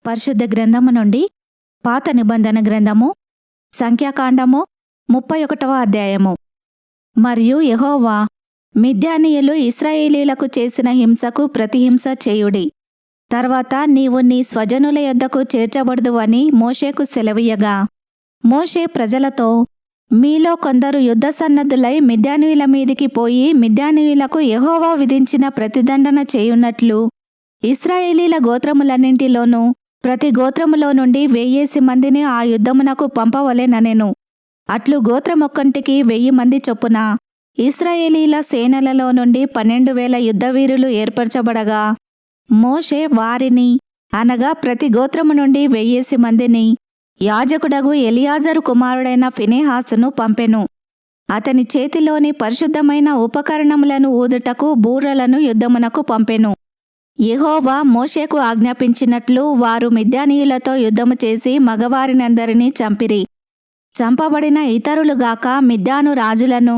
పరిశుద్ధ గ్రంథము నుండి పాత నిబంధన గ్రంథము సంఖ్యాకాండము 31వ అధ్యాయము. మరియు యెహోవా, మిద్యానీయులు ఇశ్రాయేలీయులకు చేసిన హింసకు ప్రతిహింస చేయుడి. తర్వాత నీవు నీ స్వజనుల యొద్దకు చేర్చబడుదువని మోషేకు సెలవీయగా, మోషే ప్రజలతో, మీలో కొందరు యుద్ధసన్నద్ధులై మిద్యానీయుల మీదికి పోయి మిద్యానీయులకు యెహోవా విధించిన ప్రతిదండన చేయున్నట్లు ఇశ్రాయేలీల గోత్రములన్నింటిలోనూ ప్రతి గోత్రములో నుండి 1000 మందిని ఆ యుద్ధమునకు పంపవలెననెను. అట్లు గోత్రమొక్కంటికి 1000 మంది చొప్పున ఇశ్రాయేలీల సేనలలో నుండి 12,000 యుద్ధవీరులు ఏర్పరచబడగా, మోషే వారిని అనగా ప్రతి గోత్రము నుండి 1000 మందిని యాజకుడగు ఎలియాజరు కుమారుడైన ఫినెహాసును పంపెను. అతని చేతిలోని పరిశుద్ధమైన ఉపకరణములను ఊదుటకు బూరలను యుద్ధమునకు పంపెను. యెహోవా మోషేకు ఆజ్ఞాపించినట్లు వారు మిద్యానీయులతో యుద్ధము చేసి మగవారినందరినీ చంపిరి. చంపబడిన ఇతరులుగాక మిద్యాను రాజులను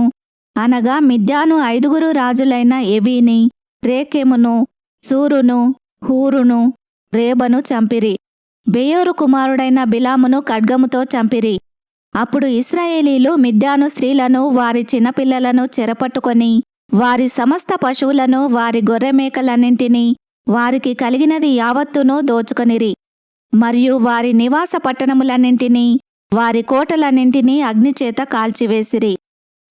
అనగా మిద్యాను 5 రాజులైన ఎవీని, రేకెమును, సూరును, హూరును, రేబను చంపిరి. బెయోరు కుమారుడైన బిలామును ఖడ్గముతో చంపిరి. అప్పుడు ఇశ్రాయేలీలు మిద్యాను స్త్రీలను వారి చిన్నపిల్లలను చెరపట్టుకొని వారి సమస్త పశువులను వారి గొర్రెమేకలన్నింటినీ వారికి కలిగినది యావత్తును దోచుకొనిరి. మరియు వారి నివాస పట్టణములన్నింటినీ వారి కోటలన్నింటినీ అగ్నిచేత కాల్చివేసిరి.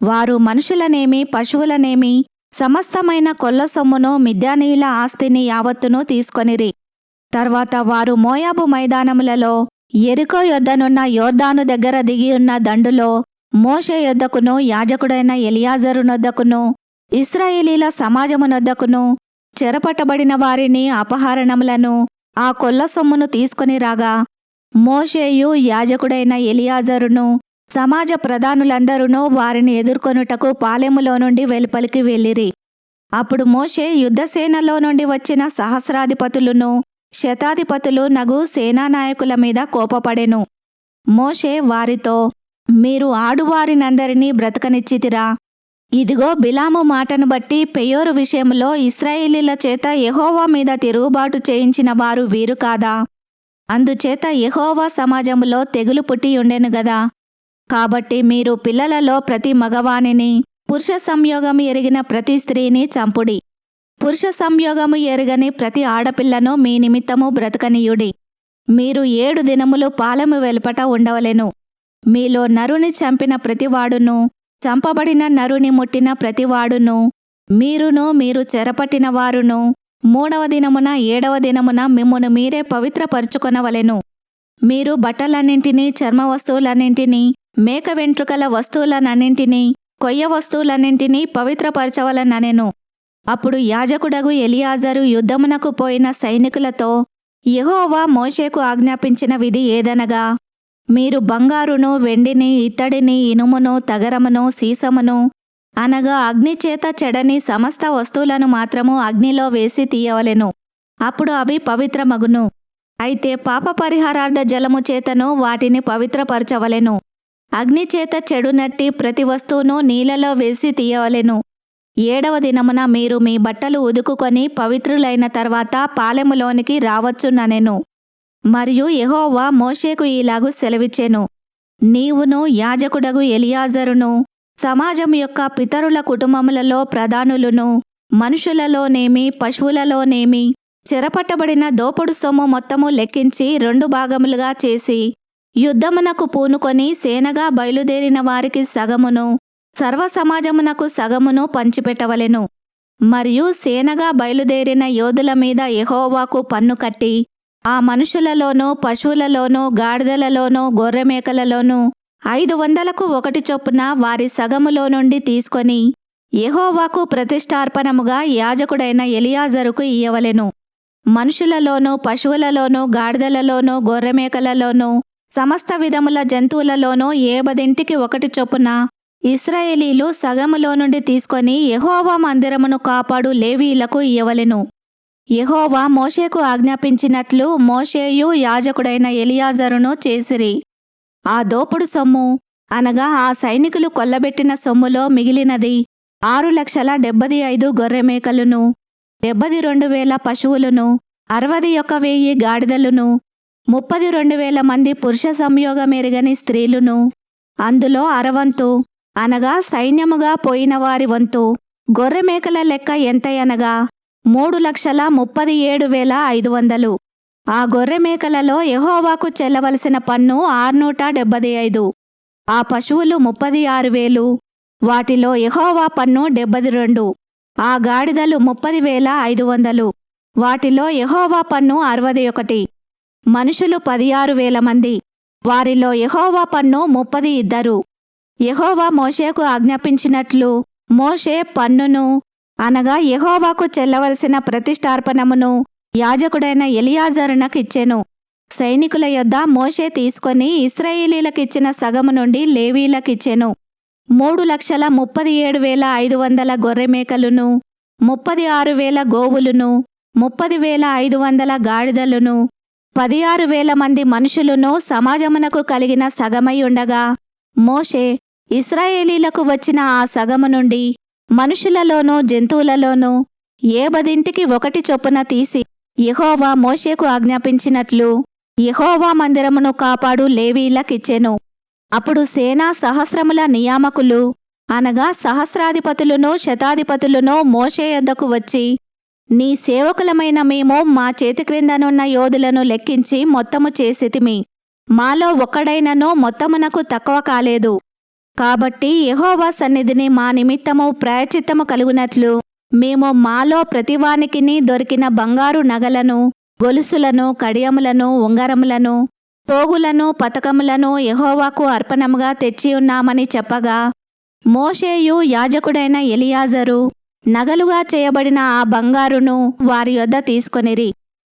వారు మనుషులనేమి పశువులనేమి సమస్తమైన కొల్ల సొమ్మును మిద్యానీయుల ఆస్తిని యావత్తును తీసుకొనిరి. తర్వాత వారు మోయాబు మైదానములలో యెరికో యొద్దనున్న యోర్దాను దగ్గర దిగియున్న దండులో మోషే యొద్దకును యాజకుడైన ఎలియాజరునొద్దకును ఇశ్రాయేలీల సమాజమునొద్దకును చెరపట్టబడిన వారిని అపహరణములను ఆ కొల్ల సొమ్మును తీసుకొని రాగా, మోషేయు యాజకుడైన ఎలియాజరును సమాజ ప్రధానులందరూ వారిని ఎదుర్కొనుటకు పాలెములో నుండి వెలుపలికి వెళ్ళిరి. అప్పుడు మోషే యుద్ధసేనలో నుండి వచ్చిన సహస్రాధిపతులను శతాధిపతులు నగు సేనానాయకుల మీద కోపపడెను. మోషే వారితో, మీరు ఆడువారినందరినీ బ్రతకనిచ్చితిరా? ఇదిగో బిలాము మాటను బట్టి పెయోరు విషయంలో ఇశ్రాయేలీల చేత యెహోవా మీద తిరుగుబాటు చేయించిన వారు వీరు కాదా? అందుచేత యెహోవా సమాజములో తెగులు పుట్టియుండెను గదా. కాబట్టి మీరు పిల్లలలో ప్రతి మగవానిని, పురుష సంయోగము ఎరిగిన ప్రతి స్త్రీని చంపుడి. పురుష సంయోగము ఎరుగని ప్రతి ఆడపిల్లను మీ నిమిత్తము బ్రతకనీయుడి. మీరు 7 దినములు పాలెము వెలుపట ఉండవలెను. మీలో నరుని చంపిన ప్రతివాడును, చంపబడిన నరుని ముట్టిన ప్రతివాడును, మీరు చెరపట్టిన వారును 3వ దినమున 7వ దినమున మిమ్మును మీరే పవిత్రపరచుకొనవలెను. మీరు బట్టలన్నింటినీ, చర్మ వస్తువులన్నింటినీ, మేక వెంట్రుకల వస్తువులనన్నింటినీ, కొయ్య వస్తువులన్నింటినీ పవిత్రపరచవలననెను. అప్పుడు యాజకుడగు ఎలియాజరు యుద్ధమునకు పోయిన సైనికులతో, యెహోవా మోషేకు ఆజ్ఞాపించిన విధి ఏదనగా, మీరు బంగారును, వెండిని, ఇత్తడిని, ఇనుమును, తగరమును, సీసమును అనగా అగ్నిచేత చెడని సమస్త వస్తువులను మాత్రము అగ్నిలో వేసి తీయవలెను. అప్పుడు అవి పవిత్రమగును. అయితే పాప పరిహారార్థ జలము చేతను వాటిని పవిత్రపరచవలెను. అగ్నిచేత చెడునట్టి ప్రతి వస్తువును నీళ్లలో వేసి తీయవలెను. 7వ దినమున మీరు మీ బట్టలు ఉదుకుకొని పవిత్రులైన తర్వాత పాలెములోనికి రావచ్చుననెను. మరియు యెహోవా మోషేకు ఈలాగు సెలవిచ్చెను, నీవును యాజకుడగు ఎలియాజరును సమాజం యొక్క పితరుల కుటుంబములలో ప్రధానులను మనుషులలోనేమి పశువులలోనేమి చెరపట్టబడిన దోపుడు సొమ్ము మొత్తము లెక్కించి 2 భాగములుగా చేసి యుద్ధమునకు పూనుకొని సేనగా బయలుదేరిన వారికి సగమును, సర్వ సమాజమునకు సగమును పంచిపెట్టవలెను. మరియు సేనగా బయలుదేరిన యోధుల మీద యెహోవాకు పన్ను కట్టి ఆ మనుషులలోనూ పశువులలోనూ గాడిదలలోనూ గొర్రెమేకలలోనూ 500కు 1 చొప్పున వారి సగములో నుండి తీసుకొని యెహోవాకు ప్రతిష్ఠార్పణముగా యాజకుడైన ఎలియాజరుకు ఇయ్యవలెను. మనుషులలోనూ పశువులలోనూ గాడిదలలోనూ గొర్రెమేకలలోనూ సమస్త విధముల జంతువులలోనూ 70ంటికి 1 చొప్పున ఇశ్రాయేలీలు సగములో నుండి తీసుకొని యెహోవా మందిరమును కాపాడు లేవీయులకు ఇయ్యవలెను. యెహోవా మోషేకు ఆజ్ఞాపించినట్లు మోషేయు యాజకుడైన ఎలియాజరును చేసిరి. ఆ దోపుడు సొమ్ము అనగా ఆ సైనికులు కొల్లబెట్టిన సొమ్ములో మిగిలినది 6,75,000 గొర్రెమేకలను, 72,000 పశువులను, 61,000 గాడిదలను, 32,000 మంది పురుష సంయోగమెరుగని స్త్రీలును, అందులో అరవంతు అనగా సైన్యముగా పోయిన వారి వంతు గొర్రెమేకల లెక్క ఎంతయనగా 3,37,500. ఆ గొర్రెమేకలలో యెహోవాకు చెల్లవలసిన పన్ను 675. ఆ పశువులు 36,000, వాటిలో యెహోవా పన్ను 72. ఆ గాడిదలు 30,500, వాటిలో యెహోవా పన్ను 61. మనుషులు 16,000 మంది, వారిలో యెహోవా పన్ను 32. యెహోవా మోషేకు ఆజ్ఞాపించినట్లు మోషే పన్నును అనగా యెహోవాకు చెల్లవలసిన ప్రతిష్ఠార్పణమును యాజకుడైన ఎలియాజరునకిచ్చెను. సైనికుల యొద్ద మోషే తీసుకొని ఇశ్రాయేలీలకిచ్చిన సగము నుండి లేవీలకిచ్చెను. 3,37,500 గొర్రెమేకలును, 36,000 గోవులును, 30,500 గాడిదలును, 16,000 మంది మనుషులును సమాజమునకు కలిగిన సగమై ఉండగా, మోషే ఇశ్రాయేలీలకు వచ్చిన ఆ సగము నుండి మనుషులలోనూ జంతువులలోనూ 70 ఒకటి చొప్పున తీసి యెహోవా మోషేకు ఆజ్ఞాపించినట్లు యెహోవా మందిరమును కాపాడు లేవీలకిచ్చెను. అప్పుడు సేనా సహస్రముల నియామకులు అనగా సహస్రాధిపతులును శతాధిపతులును మోషే యొద్దకు వచ్చి, నీ సేవకులమైన మేము మా చేతి క్రిందనున్న యోధులను లెక్కించి మొత్తము చేసితిమి. మాలో ఒక్కడైనను మొత్తమునకు తక్కువ కాలేదు. కాబట్టి యెహోవా సన్నిధిని మా నిమిత్తము ప్రాయశ్చిత్తము కలుగునట్లు మేము మాలో ప్రతివానికిని దొరికిన బంగారు నగలను, గొలుసులను, కడియములను, ఉంగరములను, పోగులను, పతకములను యెహోవాకు అర్పణముగా తెచ్చియున్నామని చెప్పగా, మోషేయు యాజకుడైన ఎలియాజరు నగలుగా చేయబడిన ఆ బంగారును వారి యొద్ద తీసుకొనిరి.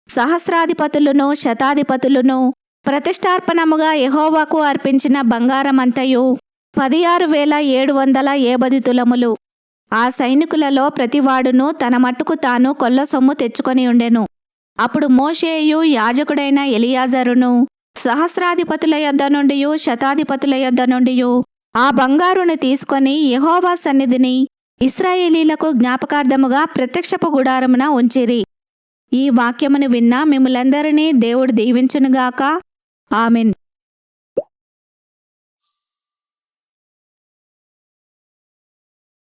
సహస్రాధిపతులును శతాధిపతులును ప్రతిష్ఠార్పణముగా యెహోవాకు అర్పించిన బంగారమంతయు 16,750 తులములు. ఆ సైనికులలో ప్రతివాడును తన మట్టుకు తాను కొల్లసొమ్ము తెచ్చుకొని ఉండెను. అప్పుడు మోషేయు యాజకుడైన ఎలియాజరును సహస్రాధిపతుల యొద్ద నుండియు శతాధిపతుల యొద్ద నుండియు ఆ బంగారును తీసుకొని యెహోవా సన్నిధిని ఇశ్రాయేలీలకు జ్ఞాపకార్థముగా ప్రత్యక్షపు గుడారమున ఉంచిరి. ఈ వాక్యమును విన్న మిమ్ములందరినీ దేవుడు దీవించునుగాక. ఆమెన్.